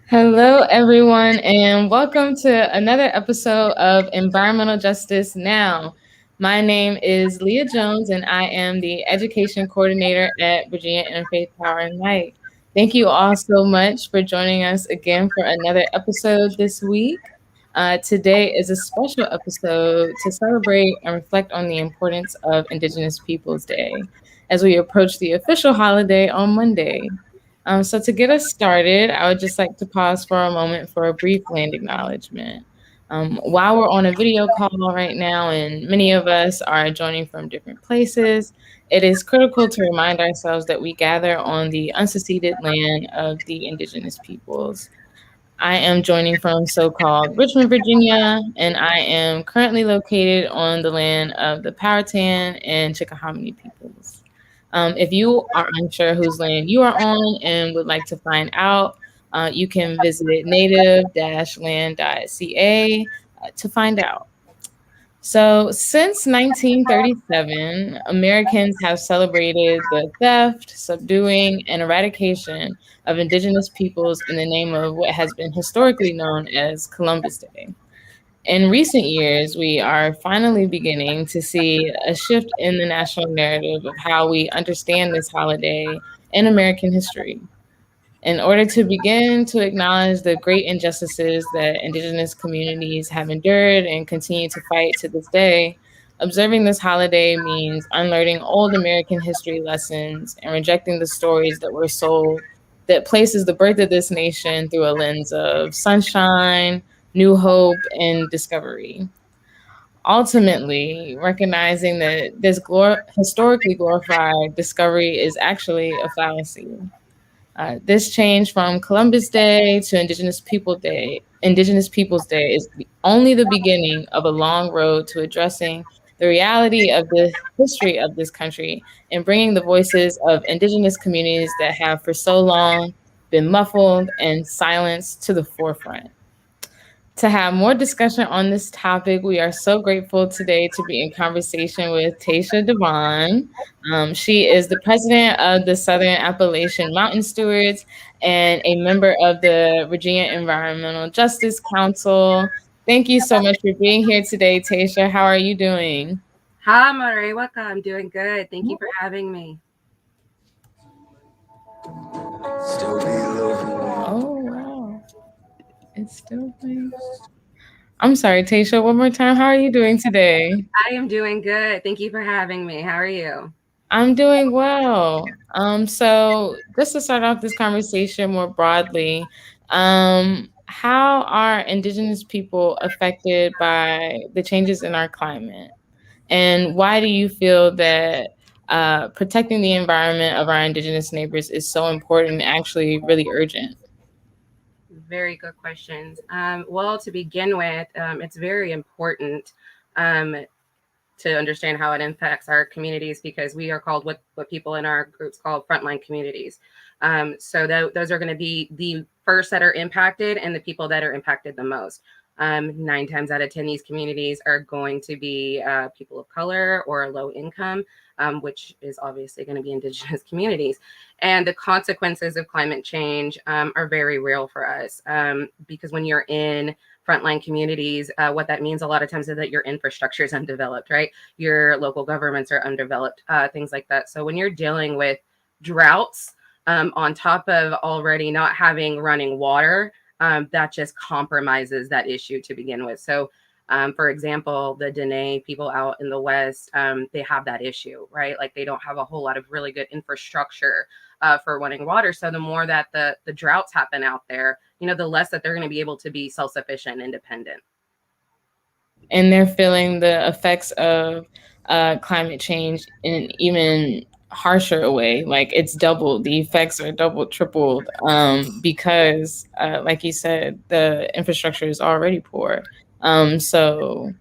Hello, everyone, and welcome to another episode of Environmental Justice Now. My name is Leah Jones, and I am the Education Coordinator at Virginia Interfaith Power and Light. Thank you all so much for joining us again for another episode this week. Today is a special episode to celebrate and reflect on the importance of Indigenous Peoples Day as we approach the official holiday on Monday. So to get us started, I would just like to pause for a moment for a brief land acknowledgement. While we're on a video call right now and many of us are joining from different places, it is critical to remind ourselves that we gather on the unceded land of the Indigenous peoples. I am joining from so-called Richmond, Virginia, and I am currently located on the land of the Powhatan and Chickahominy peoples. If you are unsure whose land you are on and would like to find out, you can visit native-land.ca to find out. So, since 1937, Americans have celebrated the theft, subduing, and eradication of Indigenous peoples in the name of what has been historically known as Columbus Day. In recent years, we are finally beginning to see a shift in the national narrative of how we understand this holiday in American history. In order to begin to acknowledge the great injustices that Indigenous communities have endured and continue to fight to this day, observing this holiday means unlearning old American history lessons and rejecting the stories that were sold that places the birth of this nation through a lens of sunshine, new hope, and discovery. Ultimately, recognizing that this historically glorified discovery is actually a fallacy. This change from Columbus Day to Indigenous Peoples Day is only the beginning of a long road to addressing the reality of the history of this country and bringing the voices of Indigenous communities that have for so long been muffled and silenced to the forefront. To have more discussion on this topic, we are so grateful today to be in conversation with Taysha DeVaughan. She is the president of the Southern Appalachian Mountain Stewards and a member of the Virginia Environmental Justice Council. Thank you so much for being here today, Taysha. How are you doing? Hi, Mareewaka. I'm doing good. Thank you for having me. Oh, wow. It's still playing. I'm sorry, Taysha. One more time. How are you doing today? I am doing good. Thank you for having me. How are you? I'm doing well. So just to start off this conversation more broadly, how are Indigenous people affected by the changes in our climate? And why do you feel that protecting the environment of our Indigenous neighbors is so important and actually really urgent? Very good questions. Well, to begin with, it's very important um, to understand how it impacts our communities because we are called what people in our groups call frontline communities. Those are going to be the first that are impacted and the people that are impacted the most. 9 times out of 10, these communities are going to be people of color or low income, which is obviously going to be Indigenous communities. And the consequences of climate change are very real for us because when you're in frontline communities, what that means a lot of times is that your infrastructure is undeveloped, right? Your local governments are undeveloped, things like that. So when you're dealing with droughts on top of already not having running water, that just compromises that issue to begin with. So for example, the Dene people out in the West, they have that issue, right? Like they don't have a whole lot of really good infrastructure for running water. So the more that the droughts happen out there, the less that they're going to be able to be self-sufficient and independent. And they're feeling the effects of climate change in even harsher way. Like it's doubled. The effects are doubled, tripled, because, like you said, the infrastructure is already poor. So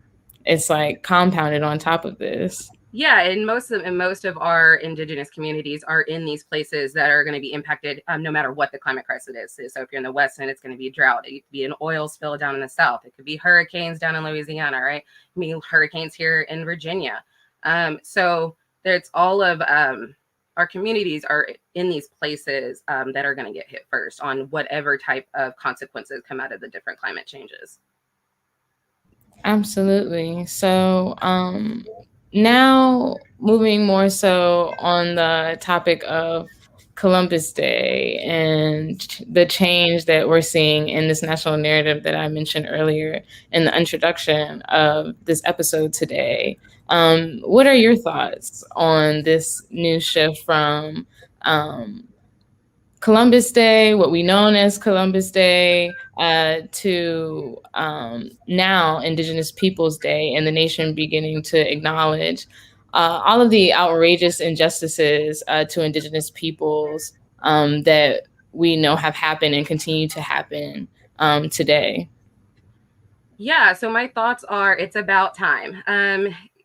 it's like compounded on top of this. Yeah, and most of our indigenous communities are in these places that are going to be impacted, no matter what the climate crisis is. So if you're in the West, and it's going to be drought. It could be an oil spill down in the South. It could be hurricanes down in Louisiana, right? I mean, hurricanes here in Virginia. So there's all of our communities are in these places that are going to get hit first on whatever type of consequences come out of the different climate changes. Absolutely. So, now moving more so on the topic of Columbus Day and the change that we're seeing in this national narrative that I mentioned earlier in the introduction of this episode today. What are your thoughts on this new shift from Columbus Day, what we know as Columbus Day, to now Indigenous Peoples Day, and the nation beginning to acknowledge all of the outrageous injustices to Indigenous peoples that we know have happened and continue to happen today? Yeah, so my thoughts are it's about time.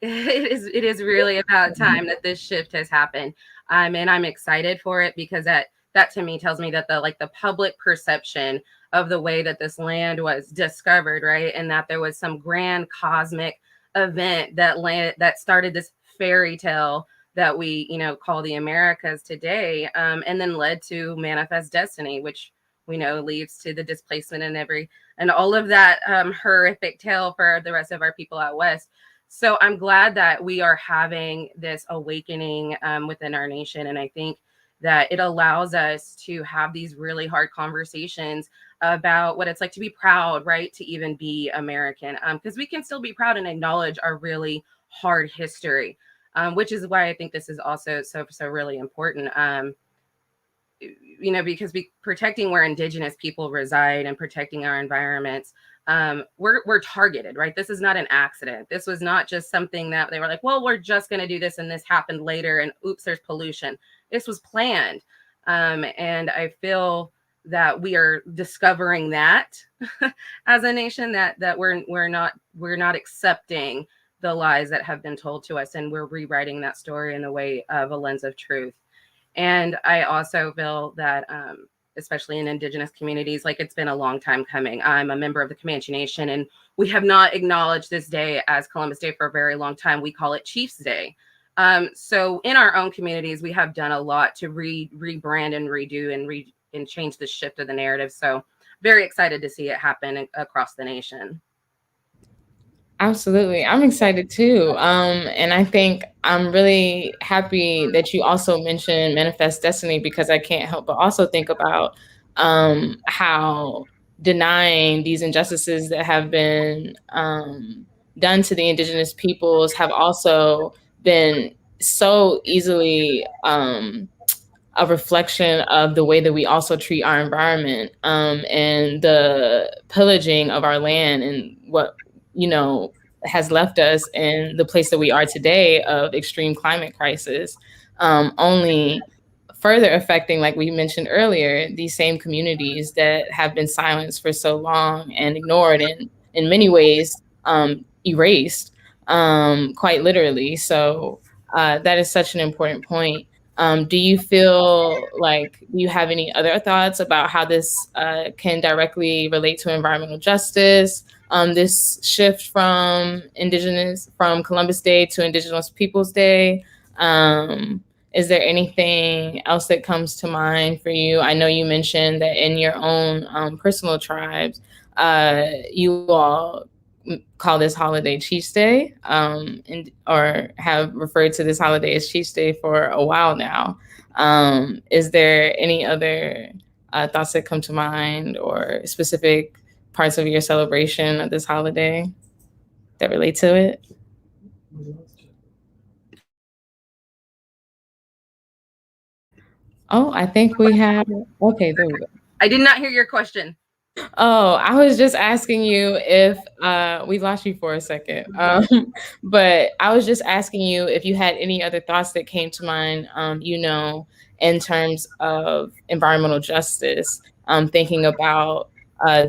It is really about time that this shift has happened. And I'm excited for it because that to me tells me that the public perception of the way that this land was discovered, right? And that there was some grand cosmic event that started this fairy tale that we, call the Americas today, and then led to manifest destiny, which we know leads to the displacement and all of that horrific tale for the rest of our people out west. So I'm glad that we are having this awakening within our nation. And I think that it allows us to have these really hard conversations about what it's like to be proud, right? To even be American, because we can still be proud and acknowledge our really hard history, which is why I think this is also so really important. Because protecting where Indigenous people reside and protecting our environments, we're targeted, right? This is not an accident. This was not just something that they were like, well, we're just going to do this and this happened later and oops, there's pollution. This was planned. And I feel that we are discovering that as a nation, that we're not accepting the lies that have been told to us, and we're rewriting that story in the way of a lens of truth. And I also feel that, especially in Indigenous communities, like it's been a long time coming. I'm a member of the Comanche Nation, and we have not acknowledged this day as Columbus Day for a very long time. We call it Chiefs Day. So in our own communities, we have done a lot to rebrand and redo and change the shift of the narrative. So very excited to see it happen across the nation. Absolutely. I'm excited too. And I think I'm really happy that you also mentioned Manifest Destiny, because I can't help but also think about how denying these injustices that have been done to the Indigenous peoples have also been so easily a reflection of the way that we also treat our environment, and the pillaging of our land, and what, has left us in the place that we are today of extreme climate crisis, only further affecting, like we mentioned earlier, these same communities that have been silenced for so long and ignored, and in many ways erased, quite literally. So that is such an important point. Do you feel like, do you have any other thoughts about how this can directly relate to environmental justice? This shift from Columbus Day to Indigenous Peoples Day. Is there anything else that comes to mind for you? I know you mentioned that in your own personal tribes, you all call this holiday Chiefs Day, or have referred to this holiday as Chiefs Day for a while now. Is there any other thoughts that come to mind, or specific parts of your celebration of this holiday that relate to it? Oh, I think we have. Okay, there we go. I did not hear your question. Oh, I was just asking you if we lost you for a second. But I was just asking you if you had any other thoughts that came to mind, in terms of environmental justice, thinking about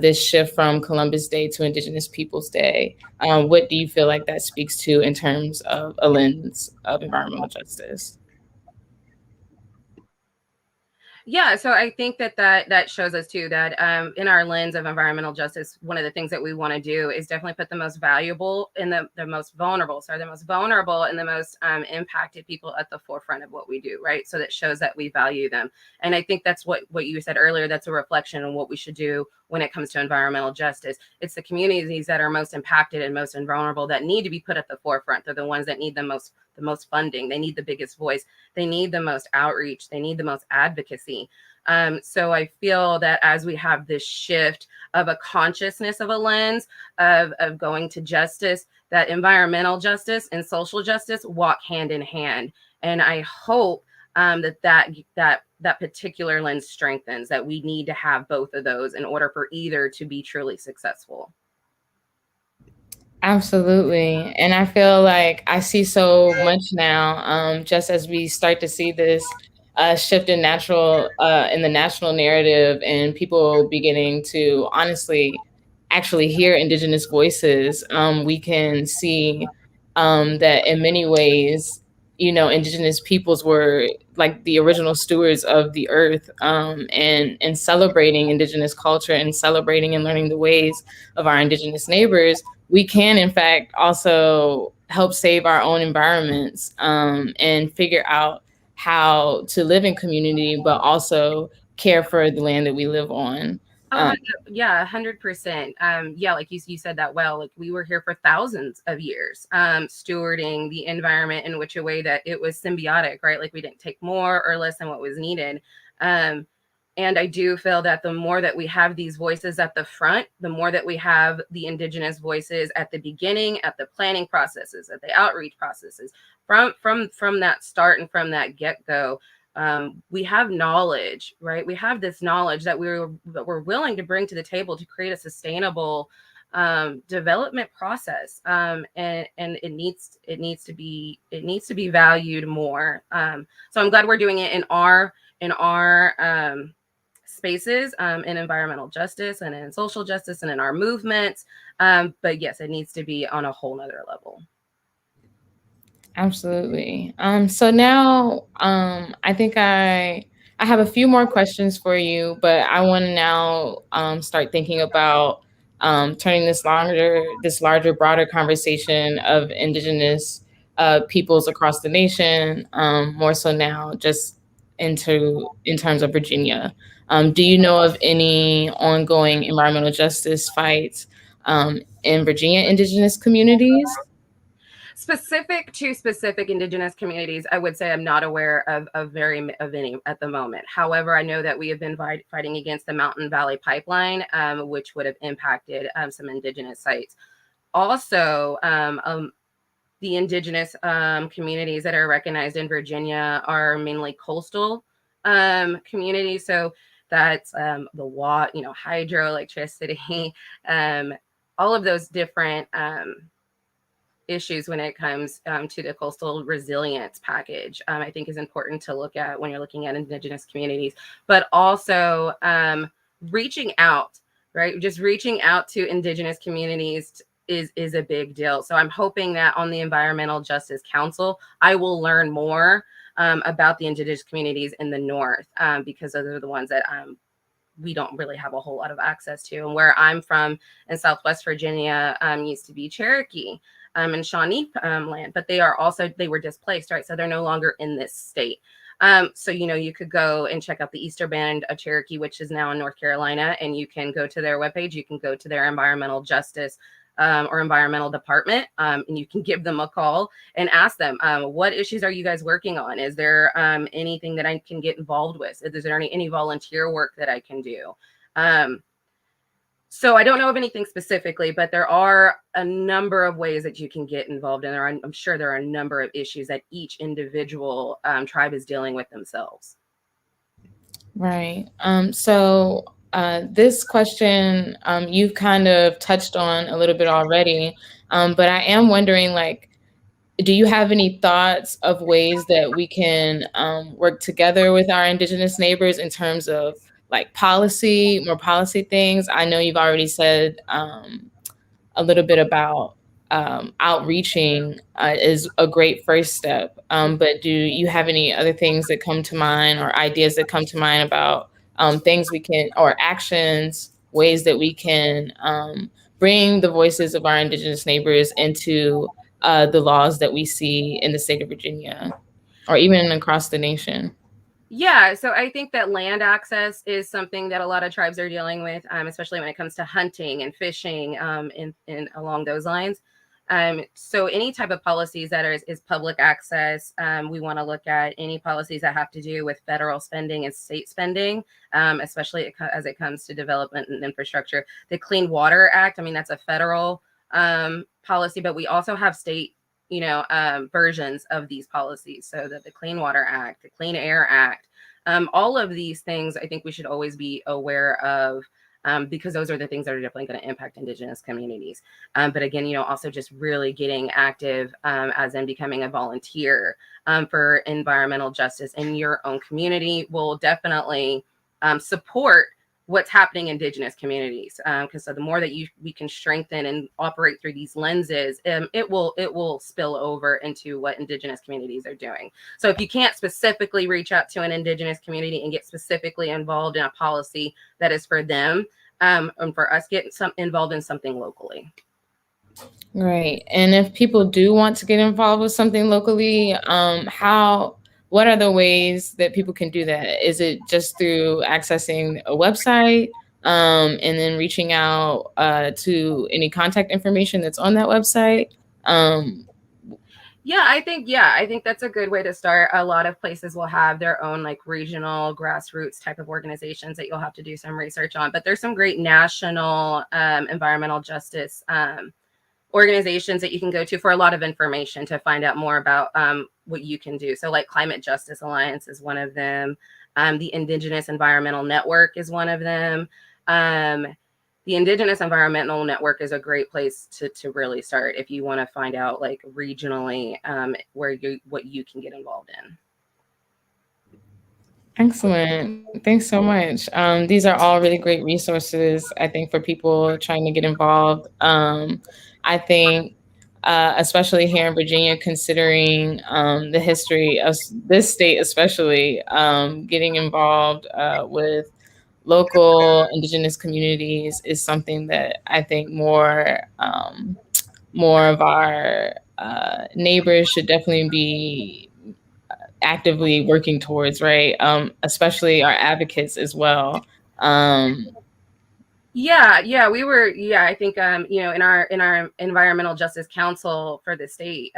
this shift from Columbus Day to Indigenous Peoples Day. What do you feel like that speaks to in terms of a lens of environmental justice? Yeah, so I think that shows us too that in our lens of environmental justice, one of the things that we want to do is definitely put the most valuable and the most vulnerable, sorry, the most vulnerable and the most impacted people at the forefront of what we do, right? So that shows that we value them, and I think that's what you said earlier. That's a reflection on what we should do when it comes to environmental justice. It's the communities that are most impacted and most vulnerable that need to be put at the forefront. They're the ones that need the most funding. They need the biggest voice. They need the most outreach. They need the most advocacy. So I feel that as we have this shift of a consciousness of a lens of going to justice, that environmental justice and social justice walk hand in hand. And I hope that particular lens strengthens, that we need to have both of those in order for either to be truly successful. Absolutely. And I feel like I see so much now, just as we start to see this shift in the national narrative and people beginning to honestly actually hear Indigenous voices. We can see that in many ways, Indigenous peoples were like the original stewards of the earth, and celebrating Indigenous culture and celebrating and learning the ways of our Indigenous neighbors, we can, in fact, also help save our own environments, and figure out how to live in community, but also care for the land that we live on. Oh, yeah, 100%. Yeah, like you said that well. Like we were here for thousands of years, stewarding the environment in which a way that it was symbiotic, right? Like we didn't take more or less than what was needed. Um, and I do feel that the more that we have these voices at the front, the more that we have the Indigenous voices at the beginning, at the planning processes, at the outreach processes, from that start and from that get go, we have knowledge, right? We have this knowledge that we're willing to bring to the table to create a sustainable development process, and it needs to be valued more. So I'm glad we're doing it in our spaces, in environmental justice and in social justice and in our movements. But yes, it needs to be on a whole nother level. Absolutely. So now, I think I have a few more questions for you, but I want to now start thinking about turning this larger, broader conversation of Indigenous peoples across the nation, more so now, just in terms of Virginia. Do you know of any ongoing environmental justice fights in Virginia Indigenous communities? Specific to specific Indigenous communities, I would say I'm not aware of any at the moment. However, I know that we have been fighting against the Mountain Valley Pipeline, which would have impacted some Indigenous sites. Also, the Indigenous communities that are recognized in Virginia are mainly coastal communities. So that's the water, hydroelectricity, um, all of those different issues when it comes to the coastal resilience package, I think is important to look at when you're looking at Indigenous communities, but also reaching out, right? Just reaching out to Indigenous communities is a big deal. So I'm hoping that on the Environmental Justice Council, I will learn more about the Indigenous communities in the North, because those are the ones that we don't really have a whole lot of access to. And where I'm from in Southwest Virginia, used to be Cherokee and Shawnee land, but they were displaced, right? So they're no longer in this state. So, you could go and check out the Eastern Band of Cherokee, which is now in North Carolina, and you can go to their webpage. You can go to their environmental justice or environmental department, and you can give them a call and ask them, what issues are you guys working on? Is there anything that I can get involved with? Is there any volunteer work that I can do? So I don't know of anything specifically, but there are a number of ways that you can get involved, and I'm sure there are a number of issues that each individual tribe is dealing with themselves. Right. So This question you've kind of touched on a little bit already, but I am wondering, like, do you have any thoughts of ways that we can work together with our Indigenous neighbors in terms of like policy, more policy things? I know you've already said a little bit about outreaching is a great first step. But do you have any other things that come to mind or ideas that come to mind about things we can, or actions, ways that we can bring the voices of our Indigenous neighbors into the laws that we see in the state of Virginia or even across the nation? Yeah, so I think that land access is something that a lot of tribes are dealing with, especially when it comes to hunting and fishing, in along those lines. So any type of policies that is public access, we want to look at any policies that have to do with federal spending and state spending, especially as it comes to development and infrastructure. The Clean Water Act, I mean, that's a federal policy, but we also have state versions of these policies. So that the Clean Water Act, the Clean Air Act, all of these things, I think we should always be aware of, because those are the things that are definitely going to impact Indigenous communities. But again, also just really getting active, as in becoming a volunteer for environmental justice in your own community will definitely support what's happening in Indigenous communities, because so the more that we can strengthen and operate through these lenses, it will spill over into what Indigenous communities are doing. So if you can't specifically reach out to an Indigenous community and get specifically involved in a policy that is for them, and for us get involved in something locally. Right. And if people do want to get involved with something locally, what are the ways that people can do that? Is it just through accessing a website, and then reaching out to any contact information that's on that website? Yeah, I think that's a good way to start. A lot of places will have their own like regional grassroots type of organizations that you'll have to do some research on. But there's some great national environmental justice organizations that you can go to for a lot of information to find out more about what you can do. So like Climate Justice Alliance is one of them. The Indigenous Environmental Network is one of them. The Indigenous Environmental Network is a great place to really start if you want to find out like regionally what you can get involved in. Excellent. Thanks so much. These are all really great resources, I think, for people trying to get involved. I think, especially here in Virginia, considering the history of this state, especially getting involved with local Indigenous communities is something that I think more of our neighbors should definitely be actively working towards, right? Especially our advocates as well. I think in our environmental justice council for the state,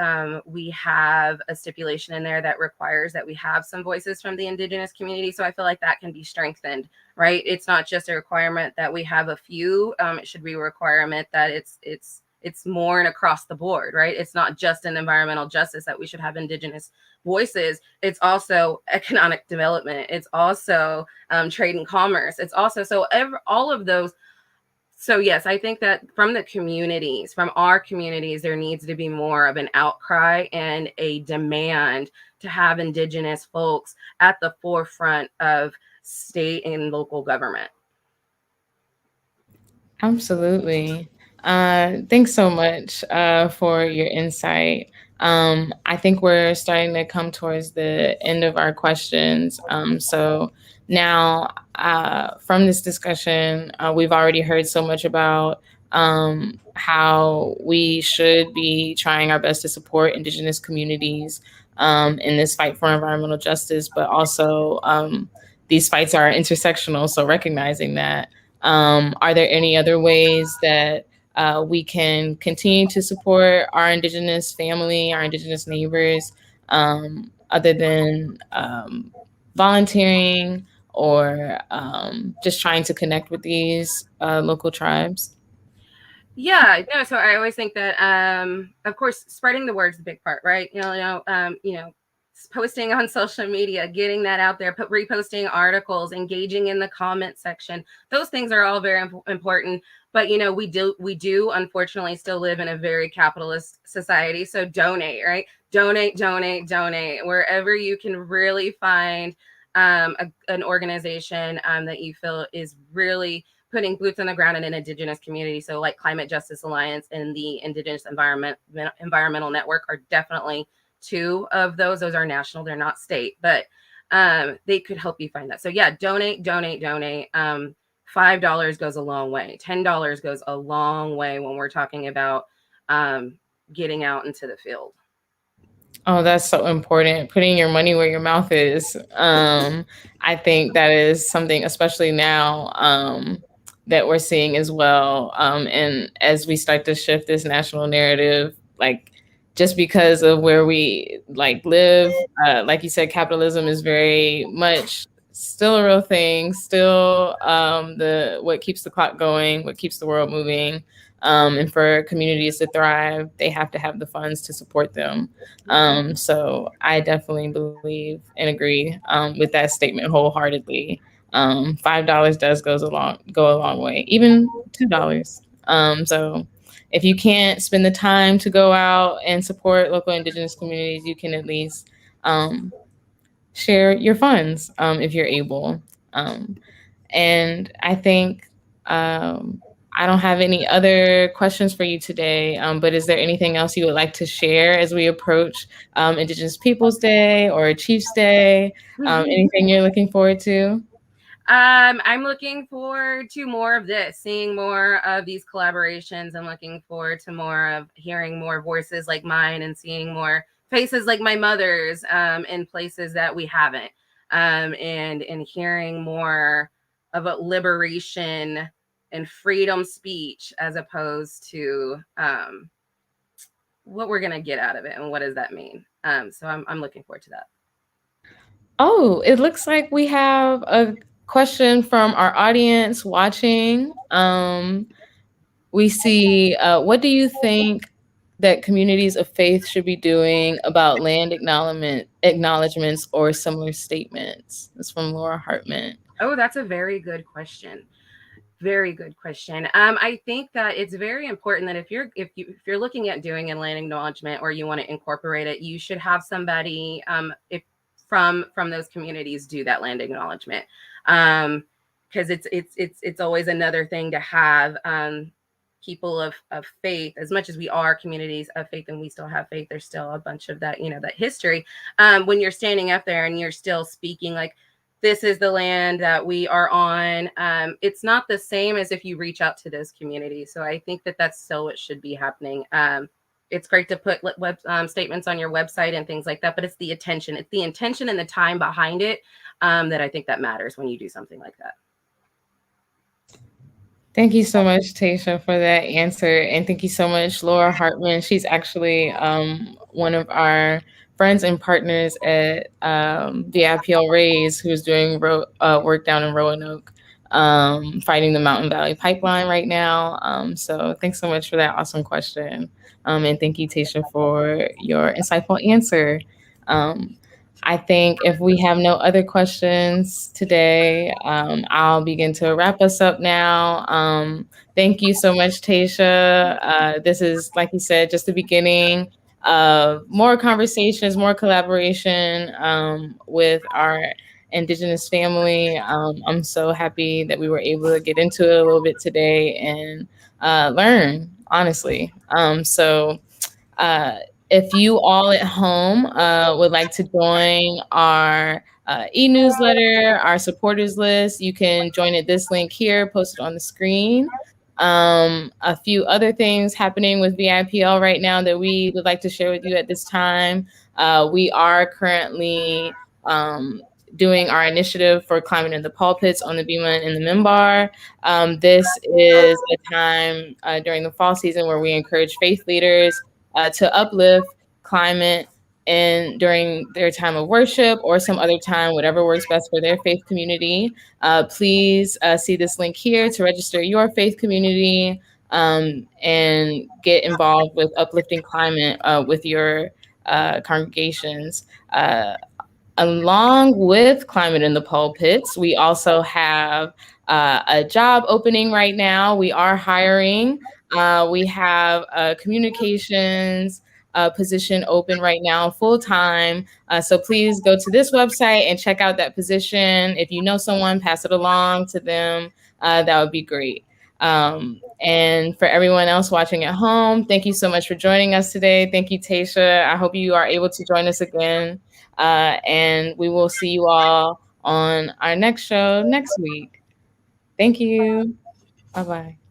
we have a stipulation in there that requires that we have some voices from the Indigenous community. So I feel like that can be strengthened, right? It's not just a requirement that we have a few. It should be a requirement that it's more and across the board, right? It's not just in environmental justice that we should have Indigenous voices. It's also economic development. It's also trade and commerce. It's also all of those. So yes, I think that from our communities, there needs to be more of an outcry and a demand to have Indigenous folks at the forefront of state and local government. Absolutely. Thanks so much for your insight. I think we're starting to come towards the end of our questions. So now, from this discussion, we've already heard so much about how we should be trying our best to support Indigenous communities in this fight for environmental justice, but also these fights are intersectional. So recognizing that. Are there any other ways that we can continue to support our Indigenous family, our Indigenous neighbors, other than volunteering or just trying to connect with these local tribes? Yeah, no, so I always think that of course spreading the word is a big part, right? posting on social media, getting that out there, reposting articles, engaging in the comment section. Those things are all very important. But we do unfortunately still live in a very capitalist society. So donate, right? Donate, donate, donate. Wherever you can really find an organization that you feel is really putting boots on the ground in an Indigenous community. So like Climate Justice Alliance and the Indigenous Environmental Network are definitely two of those. Those are national, they're not state, but they could help you find that. So yeah, donate, donate, donate. $5 goes a long way. $10 goes a long way when we're talking about getting out into the field. Oh, that's so important. Putting your money where your mouth is. I think that is something, especially now, that we're seeing as well. And as we start to shift this national narrative, like just because of where we like live, like you said, capitalism is very much still a real thing, still the what keeps the clock going, what keeps the world moving. And for communities to thrive, they have to have the funds to support them. So I definitely believe and agree with that statement wholeheartedly. $5 does go a long way, even $2. So if you can't spend the time to go out and support local Indigenous communities, you can at least share your funds if you're able. And I think I don't have any other questions for you today, but is there anything else you would like to share as we approach Indigenous Peoples Day or Chiefs Day? Anything you're looking forward to? I'm looking forward to more of this, seeing more of these collaborations. I'm looking forward to more of hearing more voices like mine and seeing more faces like my mother's in places that we haven't, and hearing more of a liberation and freedom speech as opposed to what we're going to get out of it and what does that mean. So I'm looking forward to that. Oh, it looks like we have a question from our audience watching. We see, what do you think that communities of faith should be doing about land acknowledgements or similar statements? That's from Laura Hartman. Oh, that's a very good question. Very good question. I think that it's very important that if you're looking at doing a land acknowledgement or you want to incorporate it, you should have somebody if from those communities do that land acknowledgement, because it's always another thing to have people of faith. As much as we are communities of faith and we still have faith, there's still a bunch of that that history. When you're standing up there and you're still speaking like, this is the land that we are on. It's not the same as if you reach out to those communities. So I think that that's still what should be happening. It's great to put statements on your website and things like that, but it's the intention. It's the intention and the time behind it that I think that matters when you do something like that. Thank you so much, Taysha, for that answer. And thank you so much, Laura Hartman. She's actually one of our friends and partners at VAIPL Raise, who's doing work down in Roanoke, fighting the Mountain Valley Pipeline right now. So thanks so much for that awesome question. And thank you, Taysha, for your insightful answer. I think if we have no other questions today, I'll begin to wrap us up now. Thank you so much, Taysha. This is, like you said, just the beginning of more conversations, more collaboration with our Indigenous family. I'm so happy that we were able to get into it a little bit today and learn, honestly. If you all at home would like to join our e-newsletter, our supporters list, you can join at this link here, posted on the screen. A few other things happening with VAIPL right now that we would like to share with you at this time. We are currently doing our initiative for Climate in the Pulpits on the Bima and the Minbar. This is a time during the fall season where we encourage faith leaders to uplift climate and during their time of worship or some other time, whatever works best for their faith community. Please see this link here to register your faith community and get involved with uplifting climate with your congregations. Along with Climate in the Pulpits, we also have a job opening right now. We are hiring. We have a communications position open right now, full time. So please go to this website and check out that position. If you know someone, pass it along to them. That would be great. And for everyone else watching at home, thank you so much for joining us today. Thank you, Taysha. I hope you are able to join us again. And we will see you all on our next show next week. Thank you. Bye-bye.